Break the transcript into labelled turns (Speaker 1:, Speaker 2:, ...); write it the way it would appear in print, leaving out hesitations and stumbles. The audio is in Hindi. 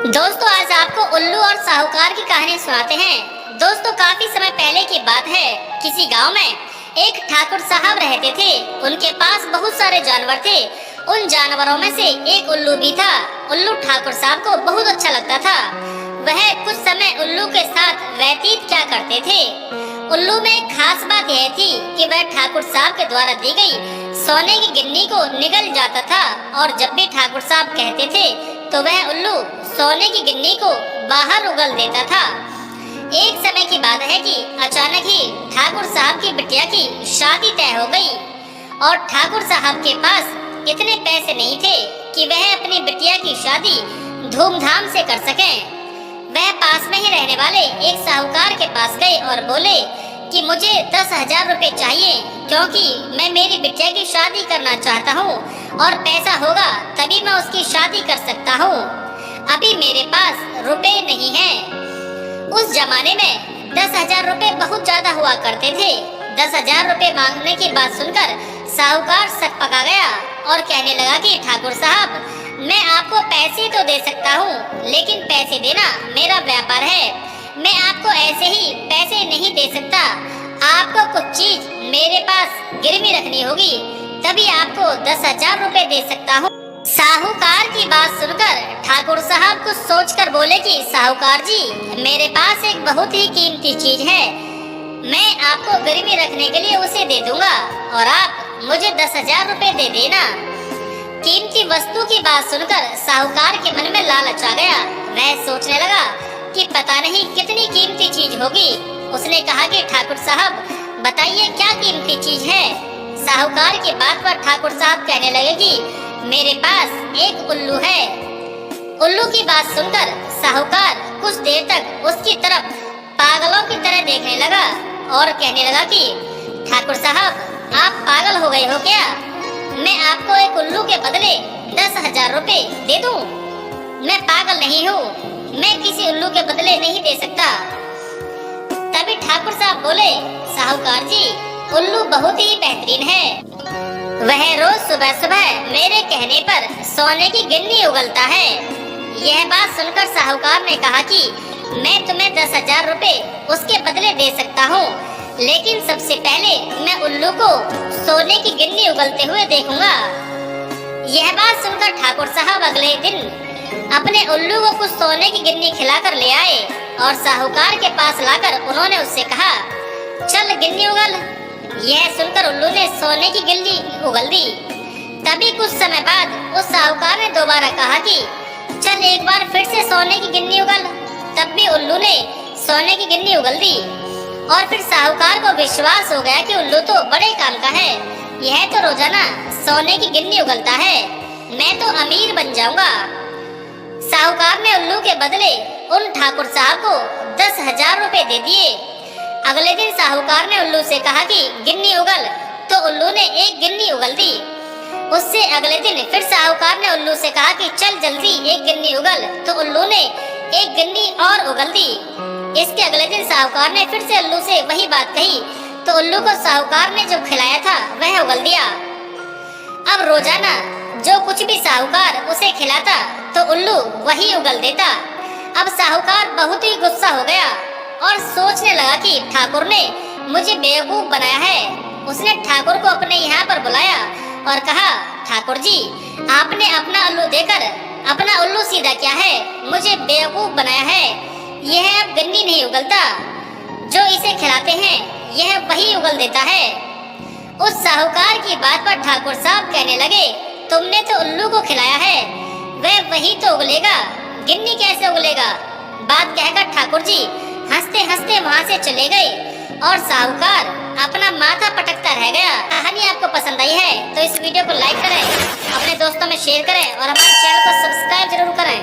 Speaker 1: दोस्तों आज आपको उल्लू और साहूकार की कहानी सुनाते हैं। दोस्तों काफी समय पहले की बात है। किसी गांव में एक ठाकुर साहब रहते थे। उनके पास बहुत सारे जानवर थे। उन जानवरों में से एक उल्लू भी था। उल्लू ठाकुर साहब को बहुत अच्छा लगता था। वह कुछ समय उल्लू के साथ व्यतीत क्या करते थे। उल्लू में एक खास बात यह थी कि वह ठाकुर साहब के द्वारा दी गई सोने की गिन्नी को निगल जाता था और जब भी ठाकुर साहब कहते थे तो वह उल्लू सोने की गिन्नी को बाहर उगल देता था। एक समय की बात है कि अचानक ही ठाकुर साहब की बिटिया की शादी तय हो गई और ठाकुर साहब के पास इतने पैसे नहीं थे कि वह अपनी बिटिया की शादी धूमधाम से कर सकें। वह पास में ही रहने वाले एक साहूकार के पास गए और बोले कि मुझे 10,000 रुपए चाहिए क्योंकि मैं मेरी बिटिया की शादी करना चाहता हूँ और पैसा होगा तभी मैं उसकी शादी कर सकता हूँ। अभी मेरे पास रुपए नहीं हैं। उस जमाने में 10,000 रुपए बहुत ज्यादा हुआ करते थे। 10,000 रुपए मांगने की बात सुनकर साहूकार सकपका गया और कहने लगा कि ठाकुर साहब मैं आपको पैसे तो दे सकता हूँ लेकिन पैसे देना मेरा व्यापार है। मैं आपको ऐसे ही पैसे नहीं दे सकता। आपको कुछ चीज मेरे पास गिरवी रखनी होगी तभी आपको 10,000 रुपए दे सकता हूँ। साहूकार की बात सुनकर ठाकुर साहब कुछ सोचकर बोले कि साहूकार जी मेरे पास एक बहुत ही कीमती चीज है। मैं आपको गिरवी रखने के लिए उसे दे दूंगा और आप मुझे 10,000 रुपए दे देना। कीमती वस्तु की बात सुनकर साहूकार के मन में लालच आ गया। वह सोचने लगा कि पता नहीं कितनी कीमती चीज होगी। उसने कहा कि ठाकुर साहब बताइए क्या कीमती चीज है। साहूकार की बात पर ठाकुर साहब कहने लगे कि मेरे पास एक उल्लू है। उल्लू की बात सुनकर साहूकार कुछ देर तक उसकी तरफ पागलों की तरह देखने लगा और कहने लगा कि ठाकुर साहब आप पागल हो गए हो क्या। मैं आपको एक उल्लू के बदले 10,000 रुपए दे दूं। मैं पागल नहीं हूँ। मैं किसी उल्लू के बदले नहीं दे सकता। तभी ठाकुर साहब बोले साहूकार जी उल्लू बहुत ही बेहतरीन है। वह रोज सुबह सुबह मेरे कहने पर सोने की गिन्नी उगलता है। यह बात सुनकर साहूकार ने कहा कि मैं तुम्हें 10,000 रुपए उसके बदले दे सकता हूँ लेकिन सबसे पहले मैं उल्लू को सोने की गिन्नी उगलते हुए देखूंगा। यह बात सुनकर ठाकुर साहब अगले दिन अपने उल्लू को कुछ सोने की गिन्नी खिलाकर ले आए और साहूकार के पास लाकर उन्होंने उससे कहा चल गिन्नी उगल। यह सुनकर उल्लू ने सोने की गिन्नी उगल दी। तभी कुछ समय बाद उस साहूकार ने दोबारा कहा कि चल एक बार फिर से सोने की गिन्नी उगल। तब भी उल्लू ने सोने की गिन्नी उगल दी और फिर साहूकार को विश्वास हो गया कि उल्लू तो बड़े काम का है। यह तो रोजाना सोने की गिन्नी उगलता है। मैं तो अमीर बन जाऊंगा। साहूकार ने उल्लू के बदले उन ठाकुर साहब को 10,000 रुपए दे दिए। अगले दिन साहूकार ने उल्लू से कहा कि गिन्नी उगल तो उल्लू ने एक गिन्नी उगल दी। उससे अगले दिन फिर साहूकार ने उल्लू से कहा कि चल जल्दी एक गिन्नी उगल तो उल्लू ने एक गिन्नी और उगल दी। इसके अगले दिन साहूकार ने फिर से उल्लू से वही बात कही तो उल्लू को साहूकार ने जो खिलाया था वह उगल दिया। अब रोजाना जो कुछ भी साहूकार उसे खिलाता तो उल्लू वही उगल देता। अब साहूकार बहुत ही गुस्सा हो गया और सोचने लगा कि ठाकुर ने मुझे बेवकूफ बनाया है। उसने ठाकुर को अपने यहाँ पर बुलाया और कहा ठाकुर जी आपने अपना उल्लू देकर अपना उल्लू सीधा किया है, मुझे बेवकूफ बनाया है। यह अब गन्नी नहीं उगलता, जो इसे खिलाते हैं यह वही उगल देता है। उस साहूकार की बात पर ठाकुर साहब कहने लगे तुमने तो उल्लू को खिलाया है वह वही तो उगलेगा, गिन्नी कैसे उगलेगा। बात कहकर ठाकुर जी हंसते हंसते वहाँ से चले गए और साहूकार अपना माथा पटकता रह गया। कहानी आपको पसंद आई है तो इस वीडियो को लाइक करें, अपने दोस्तों में शेयर करें और हमारे चैनल को सब्सक्राइब जरूर करें।